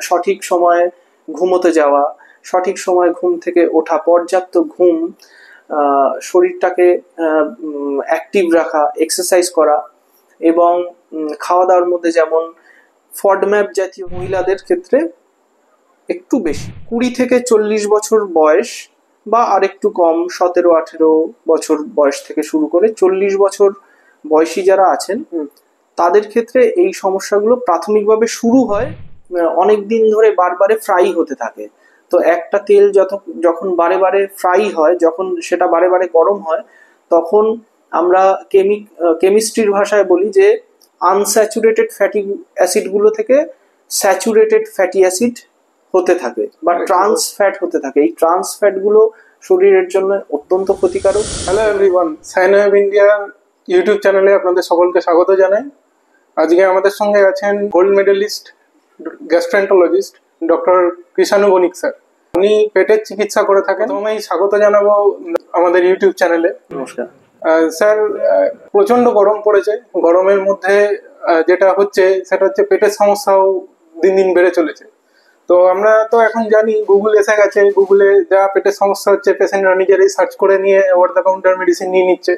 সঠিক সময়ে ঘুমোতে যাওয়া, সঠিক সময় ঘুম থেকে ওঠা, পর্যাপ্ত ঘুম, শরীরটাকে অ্যাক্টিভ রাখা, এক্সারসাইজ করা, এবং খাওয়া দাওয়ার মধ্যে যেমন ফডম্যাপ জাতীয় মহিলাদের ক্ষেত্রে একটু বেশি 20 থেকে 40 বছর বয়স বা আরেকটু কম 17-18 বছর বয়স থেকে শুরু করে 40 বছর বয়সী যারা আছেন তাদের ক্ষেত্রে এই সমস্যাগুলো প্রাথমিকভাবে শুরু হয় অনেক দিন ধরে বারবারে ফ্রাই হতে থাকে। তো একটা তেল যখন বারে বারে ফ্রাই হয়, যখন সেটা বারে বারে গরম হয়, তখন আমরা কেমিস্ট্রির ভাষায় বলি যে আনস্যাচুরেটেড ফ্যাটি অ্যাসিডগুলো থেকে স্যাচুরেটেড ফ্যাটি অ্যাসিড হতে থাকে বা ট্রান্স ফ্যাট হতে থাকে। এই ট্রান্স ফ্যাটগুলো শরীরের জন্য অত্যন্ত ক্ষতিকারক। Hello everyone, Sinewave India YouTube চ্যানেলে আপনাদের সকলকে স্বাগত জানাই। আজকে আমাদের সঙ্গে আছেন gold medalist gastroenterologist doctor Krishanu Banik sir. উনি পেটের চিকিৎসা করে থাকেন। প্রথমেই স্বাগত জানাবো আমাদের ইউটিউব চ্যানেলে। নমস্কার স্যার। প্রচন্ড গরম পড়েছে, গরমের মধ্যে যেটা হচ্ছে সেটা হচ্ছে পেটের সমস্যাও দিন দিন বেড়ে চলেছে। তো আমরা তো এখন জানি গুগল এসে গেছে, গুগলে যা পেটের সমস্যা হচ্ছে পেশেন্টরা নিজেরাই সার্চ করে নিয়ে ওভার দ্য কাউন্টার মেডিসিন নিয়ে নিচ্ছে।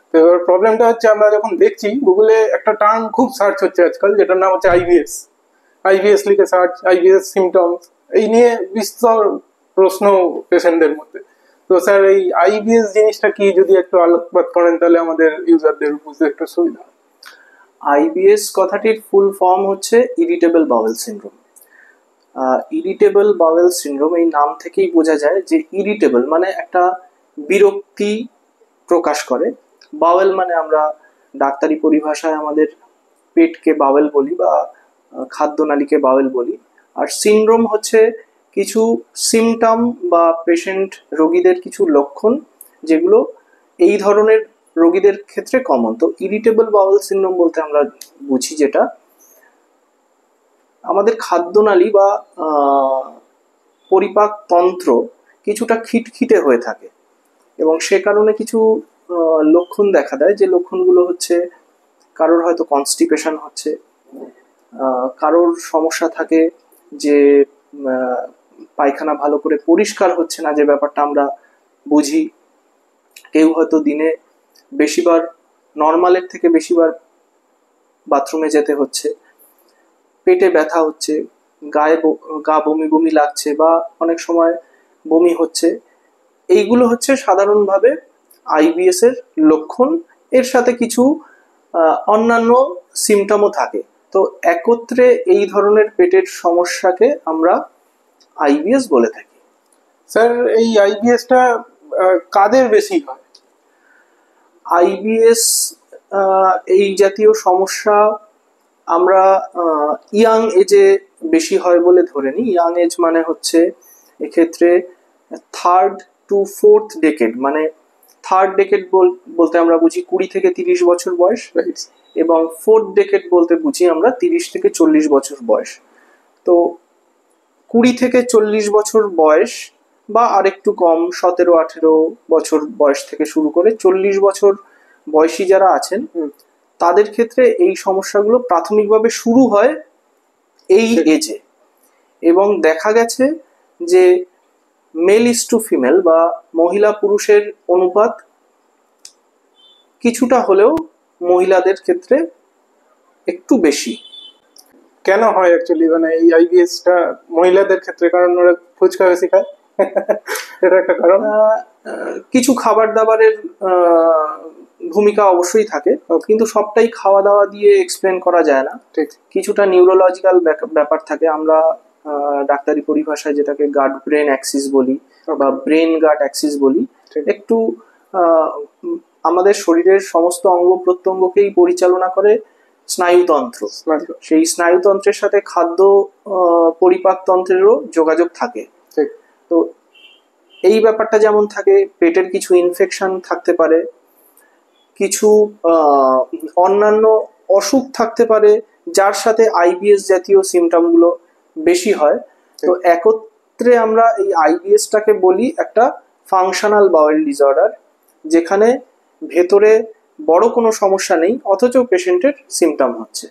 তো এবার প্রবলেমটা হচ্ছে আমরা যখন দেখছি গুগলে একটা টার্ম খুব সার্চ হচ্ছে আজকাল, যেটার নাম হচ্ছে আইবিএস লিখে সার্চ, আইবিএস সিমটমস, এই নিয়ে বিস্তর প্রশ্ন পেশেন্টদের মধ্যে। তো স্যার, এই আইবিএস জিনিসটা কি যদি একটু আলোকপাত করেন তাহলে আমাদের ইউজারদের বুঝতে একটু সুবিধা। আইবিএস কথাটির ফুল ফর্ম হচ্ছে irritable bowel syndrome. Irritable bowel syndrome এই নাম থেকেই বোঝা যায় যে ইরিটেবল মানে একটা বিরক্তি প্রকাশ করে, বাওয়েল মানে আমরা ডাক্তারি পরিভাষায় আমাদের পেটকে বাওয়েল বলি বা খাদ্যনালীকে বাওয়েল বলি। আর সিনড্রোম হচ্ছে কিছু সিমটম বা পেশেন্ট রোগীদের কিছু লক্ষণ যেগুলো এই ধরনের রোগীদের ক্ষেত্রে কমন। তো ইরিটেবল বাওয়েল সিনড্রোম বলতে আমরা বুঝি যেটা আমাদের খাদ্যনালী বা পরিপাক তন্ত্র কিছুটা খিটখিটে হয়ে থাকে এবং সে কারণে কিছু লক্ষণ দেখা দেয়, যে লক্ষণগুলো হচ্ছে কারোর হয়তো কনস্টিপেশন হচ্ছে, কারোর সমস্যা থাকে যে পায়খানা ভালো করে পরিষ্কার হচ্ছে না, যে ব্যাপারটা আমরা বুঝি। কেউ হয়তো দিনে বেশিবার, নর্মালের থেকে বেশিবার বাথরুমে যেতে হচ্ছে, পেটে ব্যথা হচ্ছে, গা বমি বমি লাগছে বা অনেক সময় বমি হচ্ছে। এইগুলো হচ্ছে সাধারণভাবে আইবিএস এর লক্ষণ। এর সাথে কিছু অন্যান্য সিমটমও থাকে। তো একত্রে এই ধরনের পেটের সমস্যাকে আমরা আইবিএস বলে থাকি। স্যার, এই আইবিএসটা কাদের বেশি হয়? আইবিএস এই জাতীয় সমস্যা আমরা ইয়াং এজে বেশি হয় বলে ধরে নিই। ইয়াং এজ মানে হচ্ছে এক্ষেত্রে 3rd to 4th ডেকেড, মানে 3rd ডেকেড বলতে আমরা বুঝি 20 থেকে 30 বছর বয়স, এবং 4th ডেকেড বলতে বুঝি আমরা 30 থেকে 40 বছর বয়স। তো 20 থেকে 40 বছর বয়স বা আরেকটু কম 17-18 বছর বয়স থেকে শুরু করে 40 বছর বয়সী যারা আছেন তাদের ক্ষেত্রে এই সমস্যাগুলো প্রাথমিকভাবে শুরু হয় এই এজে। এবং দেখা গেছে যে মেল ইস টু ফিমেল বা মহিলা পুরুষের অনুপাত কিছুটা হলেও মহিলাদের ক্ষেত্রে একটু বেশি। কেন হয় অ্যাকচুয়ালি, মানে এই আইবিএসটা মহিলাদের ক্ষেত্রে? কারণ ওরা ফুচকা বেশি খায়, এটা একটা কারণ। কিছু খাবার দাবারের ভূমিকা অবশ্যই থাকে, কিন্তু সবটাই খাওয়া দাওয়া দিয়ে এক্সপ্লেন করা যায় না। কিছুটা নিউরোলজিক্যাল ব্যাপার থাকে, আমরা ডাক্তারি পরিভাষায় যেটাকে গাট ব্রেন অ্যাক্সিস বলি বা ব্রেন গাট অ্যাক্সিস বলি। একটু আমাদের শরীরের সমস্ত অঙ্গ প্রত্যঙ্গকেই পরিচালনা করে স্নায়ুতন্ত্র। সেই স্নায়ুতন্ত্রের সাথে খাদ্য পরিপাক তন্ত্রেরও যোগাযোগ থাকে। তো এই ব্যাপারটা যেমন থাকে, পেটের কিছু ইনফেকশন থাকতে পারে, কিছু অন্যান্য অসুখ থাকতে পারে যার সাথে আইবিএস জাতীয় সিমটমগুলো বেশি হয়। তো একত্রে আমরা এই আইবিএসটাকে বলি একটা ফাংশনাল বাওয়েল ডিসঅর্ডার, যেখানে ভেতরে বড় কোনো সমস্যা নেই অথচ পেশেন্টের সিমটম হচ্ছে।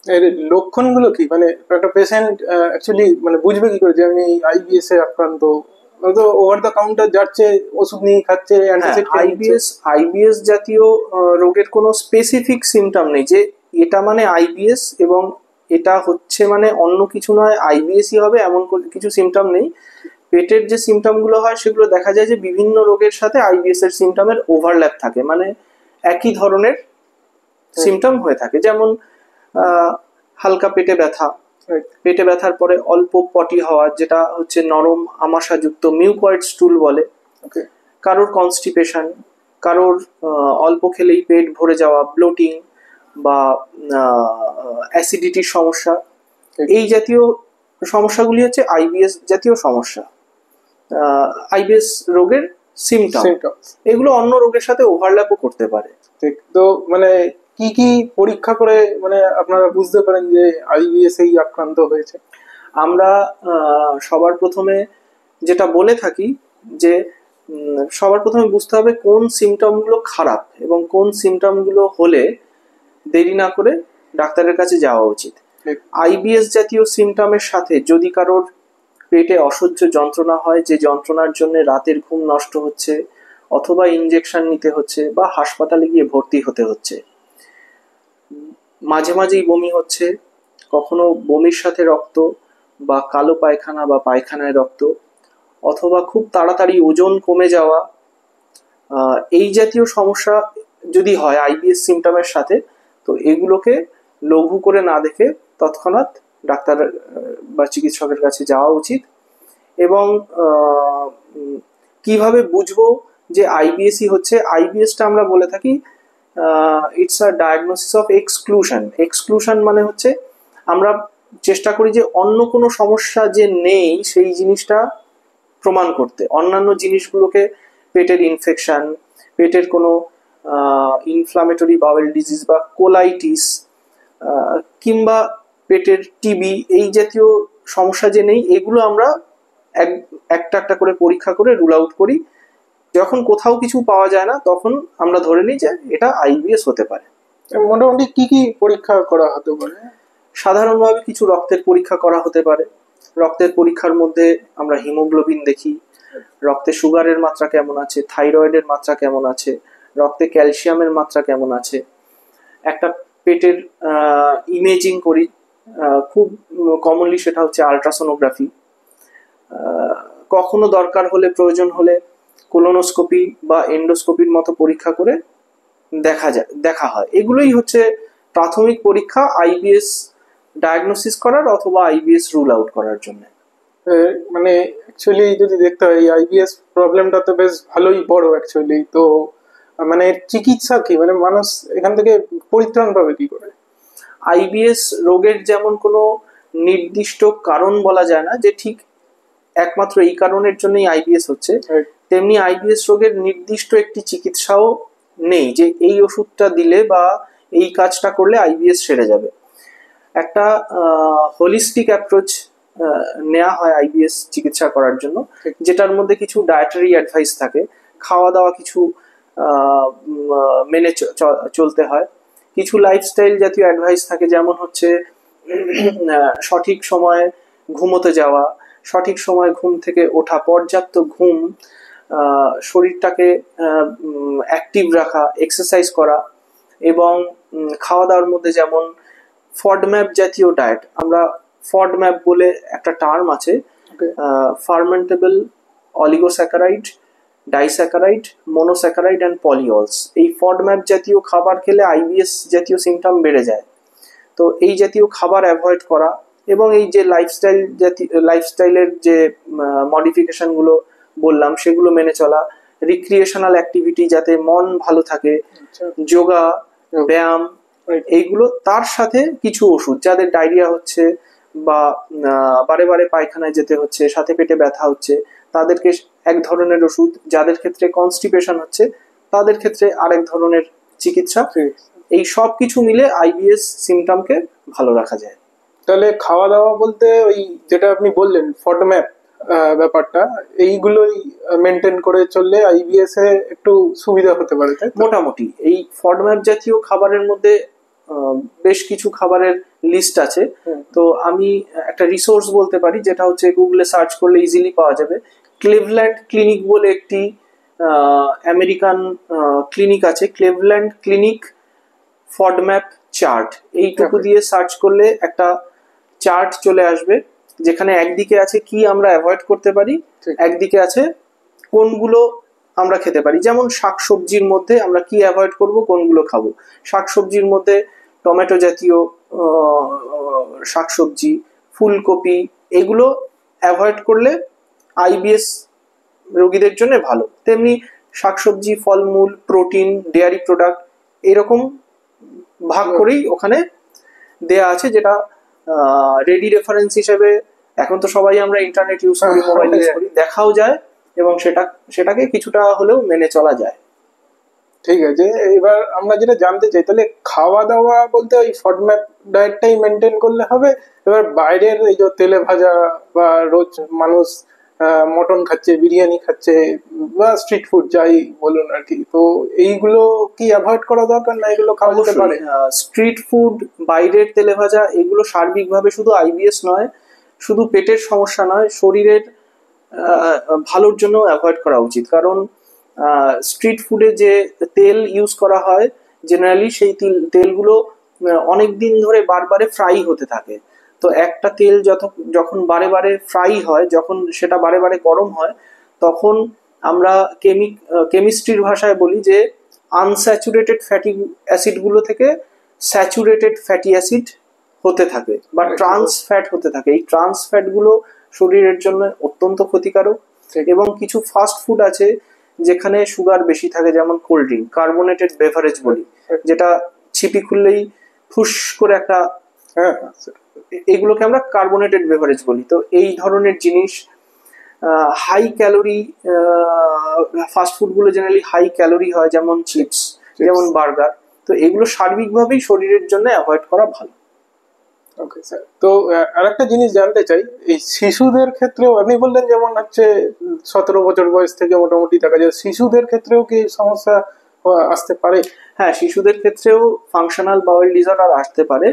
এর লক্ষণগুলো কি, মানে একটা পেশেন্ট অ্যাকচুয়ালি মানে বুঝবে কি করে যে আমি আইবিএস এ আক্রান্ত? তো ওভার দ্য কাউন্টার যাচ্ছে, ওষুধ নিয়ে খাচ্ছে, অ্যান্টাসিড খেয়ে নিচ্ছে। আইবিএস জাতীয় রোগের কোনো স্পেসিফিক সিমটম নেই যে এটা মানে আইবিএস এবং এটা হচ্ছে মানে অন্য কিছু নয়, আইবিএসই হবে এমন কিছু সিমটম নেই। পেটের যে সিমটম গুলো হয় সেগুলো দেখা যায় যে বিভিন্ন রোগের সাথে আইবিএস এর সিমটমের ওভারল্যাপ থাকে, মানে একই ধরনের সিমটম হয়ে থাকে। যেমন হালকা পেটে ব্যথা, পেটে ব্যথার পরে অল্প পটি হওয়া, যেটা হচ্ছে নরম আমাশাযুক্ত মিউকয়েড স্টুল বলে, কারোর কনস্টিপেশন, কারোর অল্প খেলেই পেট ভরে যাওয়া, ব্লোটিং বা অ্যাসিডিটির সমস্যা, এই জাতীয় সমস্যাগুলি হচ্ছে আইবিএস জাতীয় সমস্যা, আইবিএস রোগের সিমটম। এগুলো অন্য রোগের সাথে ওভারল্যাপও করতে পারে। ঠিক। তো মানে কি কি পরীক্ষা করে মানে আপনারা বুঝতে পারেন যে আইবিএস এই আক্রান্ত হয়েছে? আমরা সবার প্রথমে যেটা বলে থাকি যে সবার প্রথমে বুঝতে হবে কোন সিমটমগুলো খারাপ এবং কোন সিমটমগুলো হলে দেরি না করে ডাক্তারের কাছে যাওয়া উচিত। আইবিএস জাতীয় সিমটমের সাথে যদি কারোর পেটে অসহ্য যন্ত্রণা হয়, যে যন্ত্রণার জন্য রাতের ঘুম নষ্ট হচ্ছে, অথবা ইনজেকশন নিতে হচ্ছে বা হাসপাতালে গিয়ে ভর্তি হতে হচ্ছে, মাঝে মাঝেই বমি হচ্ছে, কখনো বমির সাথে রক্ত বা কালো পায়খানা বা পায়খানায় রক্ত, অথবা খুব তাড়াতাড়ি ওজন কমে যাওয়া, এই জাতীয় সমস্যা যদি হয় আইবিএস সিমটমের সাথে, তো এগুলোকে লঘু করে না দেখে তৎক্ষণাৎ ডাক্তার বা চিকিৎসকের কাছে যাওয়া উচিত। এবং কিভাবে বুঝবো যে আইবিএসই হচ্ছে? আইবিএসটা আমরা বলে থাকি it's a diagnosis of exclusion. Exclusion মানে হচ্ছে আমরা চেষ্টা করি যে অন্য কোনো সমস্যা যে নেই সেই জিনিসটা প্রমাণ করতে, অন্যান্য জিনিসগুলোকে, পেটের ইনফেকশন, পেটের কোনো ইনফ্লামেটরি বাউল ডিজিজ বা কোলাইটিস কিংবা পেটের টিবি, এই জাতীয় সমস্যা যে নেই, এগুলো আমরা একটা একটা করে পরীক্ষা করে রুল আউট করি। যখন কোথাও কিছু পাওয়া যায় না তখন আমরা ধরে নিই যে এটা আইবিএস হতে পারে। মোটামুটি কি কি পরীক্ষা করা হতে পারে? সাধারণভাবে কিছু রক্তের পরীক্ষা করা হতে পারে। রক্তের পরীক্ষার মধ্যে আমরা হিমোগ্লোবিন দেখি, রক্তে সুগারের মাত্রা কেমন আছে, থাইরয়েডের মাত্রা কেমন আছে, রক্তে ক্যালসিয়ামের মাত্রা কেমন আছে। একটা পেটের ইমেজিং করি, খুব কমনলি সেটা হচ্ছে আলট্রাসোনোগ্রাফি। কখনো দরকার হলে, প্রয়োজন হলে কোলোনোস্কোপি বা এন্ডোস্কোপির মতো পরীক্ষা করে দেখা হয়। এগুলোই হচ্ছে প্রাথমিক পরীক্ষা আইবিএস ডায়াগনোসিস করার অথবা আইবিএস রুল আউট করার জন্য। মানে অ্যাকচুয়ালি যদি দেখতে হয় আইবিএস প্রবলেমটা তো বেশ ভালোই বড় অ্যাকচুয়ালি। তো মানে চিকিৎসা কি, মানে মানুষ এখান থেকে পরিত্রাণ পাবে কি করে? আইবিএস রোগের যেমন কোনো নির্দিষ্ট কারণ বলা যায় না যে ঠিক একমাত্র এই কারণের জন্যই আইবিএস হচ্ছে, তেমনি আইবিএস রোগের নির্দিষ্ট একটি চিকিৎসাও নেই যে এই ওষুধটা দিলে বা এই কাজটা করলে আইবিএস সেরে যাবে। একটা হোলিস্টিক অ্যাপ্রোচ নেওয়া হয় আইবিএস চিকিৎসা করার জন্য, যেটার মধ্যে কিছু ডায়েটারি অ্যাডভাইস থাকে, খাওয়া দাওয়া কিছু মেনে চলতে হয়, কিছু লাইফস্টাইল জাতীয় অ্যাডভাইস থাকে, যেমন হচ্ছে সঠিক সময়ে ঘুমোতে যাওয়া, সঠিক সময় ঘুম থেকে ওঠা, পর্যাপ্ত ঘুম, শরীরটাকে অ্যাক্টিভ রাখা, এক্সারসাইজ করা, এবং খাওয়া দাওয়ার মধ্যে যেমন ফডম্যাপ জাতীয় ডায়েট, আমরা ফডম্যাপ বলে একটা টার্ম আছে, fermentable oligosaccharide, disaccharide, monosaccharide and polyols. এই ফডম্যাপ জাতীয় খাবার খেলে আইবিএস জাতীয় সিমটম বেড়ে যায়। তো এই জাতীয় খাবার অ্যাভয়েড করা এবং এই যে লাইফস্টাইলের যে মডিফিকেশনগুলো বললাম সেগুলো মেনে চলা, রিক্রিয়েশনাল অ্যাক্টিভিটি যাতে মন ভালো থাকে, যোগা, ব্যায়াম, এইগুলো, তার সাথে কিছু ওষুধ, যাদের ডায়রিয়া হচ্ছে বা বারে বারে পায়খানায় যেতে হচ্ছে, সাথে পেটে ব্যথা হচ্ছে, তাদেরকে এক ধরনের ওষুধ, যাদের ক্ষেত্রে কনস্টিপেশন হচ্ছে তাদের ক্ষেত্রে আরেক ধরনের চিকিৎসা। এই সব কিছু মিলে আইবিএস সিমটমকে ভালো রাখা যায়। তাহলে খাওয়া দাওয়া বলতে ওই যেটা আপনি বললেন ফডম্যাপ ব্যাপারটা, এইগুলোই মেনটেন করে চললে আইবিএস এ একটু সুবিধা হতে পারে, তাই? মোটামুটি এই ফডম্যাপ জাতীয় খাবারের মধ্যে বেশ কিছু খাবারের লিস্ট আছে। তো আমি একটা রিসোর্স বলতে পারি, যেটা হচ্ছে গুগলে সার্চ করলে ইজিলি পাওয়া যাবে। ক্লিভল্যান্ড ক্লিনিক বলে একটি আমেরিকান ক্লিনিক আছে, ক্লিভল্যান্ড ক্লিনিক ফডম্যাপ চার্ট। এইটুকু দিয়ে সার্চ করলে একটা চার্ট চলে আসবে, যেখানে একদিকে আছে কি আমরা অ্যাভয়েড করতে পারি, একদিকে আছে কোনগুলো আমরা খেতে পারি। যেমন শাকসবজির মধ্যে আমরা কি অ্যাভয়েড করব, কোনগুলো খাবো। শাকসবজির মধ্যে টমেটো জাতীয় শাকসবজি, ফুলকপি, এগুলো অ্যাভয়েড করলে আইবিএস রোগীদের জন্য ভালো। তেমনি শাকসবজি, ফলমূল, প্রোটিন, ডেয়ারি প্রোডাক্ট, এরকম ভাগ করেই ওখানে দেয়া আছে, যেটা রেডি রেফারেন্স হিসেবে এখন তো সবাই আমরা ইন্টারনেট ইউজ করি, মোবাইল ইউজ করি, দেখাও যায় এবং সেটাকে কিছুটা হলেও মেনে চলা যায়। ঠিক আছে, এবার আমরা যেটা জানতে চাই, তাহলে খাওয়া দাওয়া বলতে ওই ফডম্যাপ ডায়েটটাই মেনটেন করলে হবে? এবার বাইরের এই যে তেলে ভাজা বা রোজ মানুষ মটন খাচ্ছে, বিরিয়ানি খাচ্ছে, বা স্ট্রিট ফুড যাই বলুন আর কি, তো এইগুলো কি অ্যাভয়েড করা দরকার, না এগুলো খাওয়া যেতে পারে? স্ট্রিট ফুড, বাইরের তেলে ভাজা, এগুলো সার্বিকভাবে শুধু আইবিএস নয়, শুধু পেটের সমস্যা নয়, শরীরের ভালোর জন্য অ্যাভয়েড করা উচিত। কারণ স্ট্রিট ফুডে যে তেল ইউজ করা হয় জেনারেলি, সেই তেলগুলো অনেক দিন ধরে বারবারে ফ্রাই হতে থাকে। তো একটা তেল যখন বারে বারে ফ্রাই হয়, যখন সেটা বারে বারে গরম হয়, তখন আমরা কেমিস্ট্রির ভাষায় বলি যে আনস্যাচুরেটেড ফ্যাটি অ্যাসিডগুলো থেকে স্যাচুরেটেড ফ্যাটি অ্যাসিড হতে থাকে বা ট্রান্স ফ্যাট হতে থাকে। এই ট্রান্স ফ্যাটগুলো শরীরের জন্য অত্যন্ত ক্ষতিকারক। এবং কিছু ফাস্ট ফুড আছে যেখানে সুগার বেশি থাকে, যেমন কোল্ড ড্রিঙ্ক, কার্বোনেটেড বেভারেজ বলি, যেটা ছিপি খুললেই ফুস করে একটা, এগুলোকে আমরা কার্বোনেটেড বেভারেজ বলি। তো এই ধরনের জিনিস, হাই ক্যালোরি ফাস্ট ফুড গুলো জেনারেলি হাই ক্যালোরি হয়, যেমন চিপস, যেমন বার্গার। তো এগুলো সার্বিকভাবেই শরীরের জন্য অ্যাভয়েড করা ভালো। ওকে স্যার, তো আরেকটা জিনিস জানতে চাই, এই শিশুদের ক্ষেত্রেও আপনি বললেন যেমন হচ্ছে 17 বছর বয়স থেকে মোটামুটি দেখা যায়, শিশুদের ক্ষেত্রেও কি সমস্যা আসতে পারে? হ্যাঁ, শিশুদের ক্ষেত্রেও ফাংশনাল বাউল ডিসঅর্ডার আসতে পারে,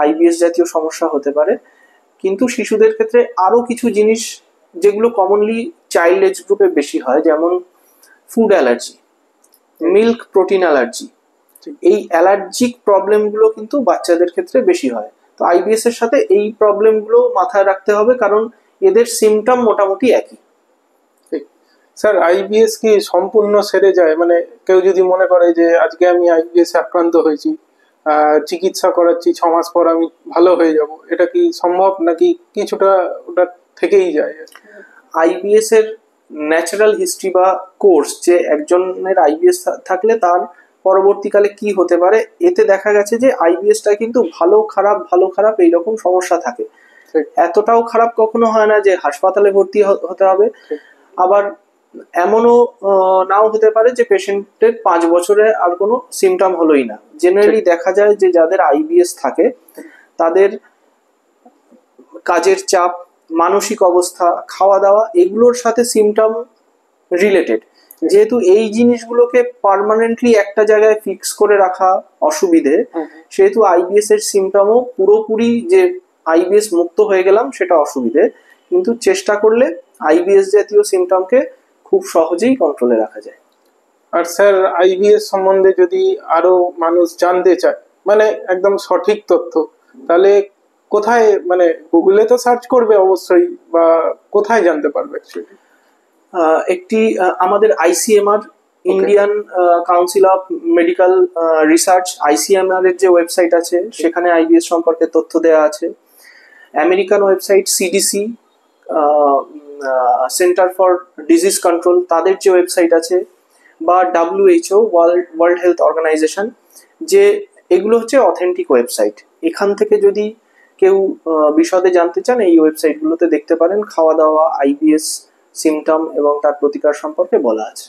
আইবিএস জাতীয় সমস্যা হতে পারে। কিন্তু শিশুদের ক্ষেত্রে আরো কিছু জিনিস যেগুলো কমনলি চাইল্ড এজ গ্রুপে বেশি হয়, যেমন food allergy, milk protein allergy, এই অ্যালার্জিক প্রবলেমগুলো কিন্তু বাচ্চাদের ক্ষেত্রে বেশি হয়। তো আইবিএস এর সাথে এই প্রবলেমগুলো মাথায় রাখতে হবে, কারণ এদের সিমটম মোটামুটি একই। স্যার, আইবিএস কি সম্পূর্ণ সেরে যায়? মানে কেউ যদি মনে করে যে আজকে আমি আইবিএস আক্রান্ত হয়েছি, চিকিৎসা করাচ্ছি, 6 মাস পর আমি ভালো হয়ে যাব, এটা কি সম্ভব, নাকি কিছুটা ওটা থেকেই যায়? আইবিএস এর ন্যাচারাল হিস্ট্রি বা কোর্স, যে একজনের আইবিএস থাকলে তার পরবর্তীকালে কি হতে পারে, এতে দেখা গেছে যে আইবিএসটা কিন্তু ভালো খারাপ এইরকম সমস্যা থাকে। এতটাও খারাপ কখনো হয় না যে হাসপাতালে ভর্তি হতে হবে। আবার এমনও নাও হতে পারে যে পেশেন্টের 5 বছরে আর কোনো সিমটম হলোই না। জেনারেলি দেখা যায় যে যাদের আইবিএস থাকে তাদের কাজের চাপ, মানসিক অবস্থা, খাওয়া দাওয়া, এগুলোর সাথে সিমটম রিলেটেড। যেহেতু এই জিনিসগুলোকে পার্মানেন্টলি একটা জায়গায় ফিক্স করে রাখা অসুবিধে, সেহেতু আইবিএস এর সিমটমও পুরোপুরি যে আইবিএস মুক্ত হয়ে গেলাম সেটা অসুবিধে। কিন্তু চেষ্টা করলে আইবিএস জাতীয় সিমটমকে খুব সহজেই কন্ট্রোলে রাখা যায়। আর স্যার, আইবিএস সম্বন্ধে যদি আরো মানুষ জানতে চায়, মানে একদম সঠিক তথ্য, তাহলে কোথায়, মানে গুগলে তো সার্চ করবে অবশ্যই, বা কোথায় জানতে পারবে অ্যাকচুয়ালি? একটি আমাদের ICMR, Indian council of medical research, ICMR এর যে ওয়েবসাইট আছে সেখানে আইবিএস সম্পর্কে তথ্য দেওয়া আছে। American website CDC, centre for disease control, তাদের যে ওয়েবসাইট আছে, বা WHO, ওয়ার্ল্ড হেলথ অর্গানাইজেশন, যে এগুলো হচ্ছে অথেন্টিক ওয়েবসাইট। এখান থেকে যদি কেউ বিশদে জানতে চান, এই ওয়েবসাইটগুলোতে দেখতে পারেন। খাওয়া দাওয়া, আইবিএস সিমটম এবং তার প্রতিকার সম্পর্কে বলা আছে।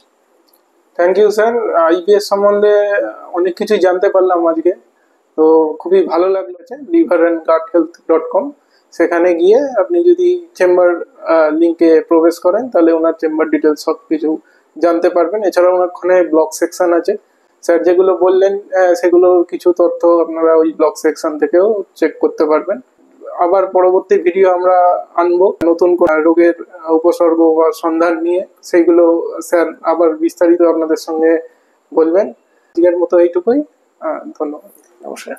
থ্যাংক ইউ স্যার, আইবিএস সম্বন্ধে অনেক কিছুই জানতে পারলাম আজকে, তো খুবই ভালো লাগলো। liverandguthealth.com, সেখানে গিয়ে আপনি যদি চেম্বার লিঙ্কে প্রবেশ করেন, তাহলে ওনার চেম্বার ডিটেলস সব কিছু জানতে পারবেন। এছাড়াও ওনার ওখানে ব্লগ সেকশন আছে, স্যার যেগুলো বললেন সেগুলোর কিছু তথ্য আপনারা ওই ব্লগ সেকশন থেকেও চেক করতে পারবেন। আবার পরবর্তী ভিডিও আমরা আনবো নতুন কোন রোগের উপসর্গ বা সন্ধান নিয়ে, সেইগুলো স্যার আবার বিস্তারিত আপনাদের সঙ্গে বলবেন। আজকের মতো এইটুকুই, ধন্যবাদ। নমস্কার।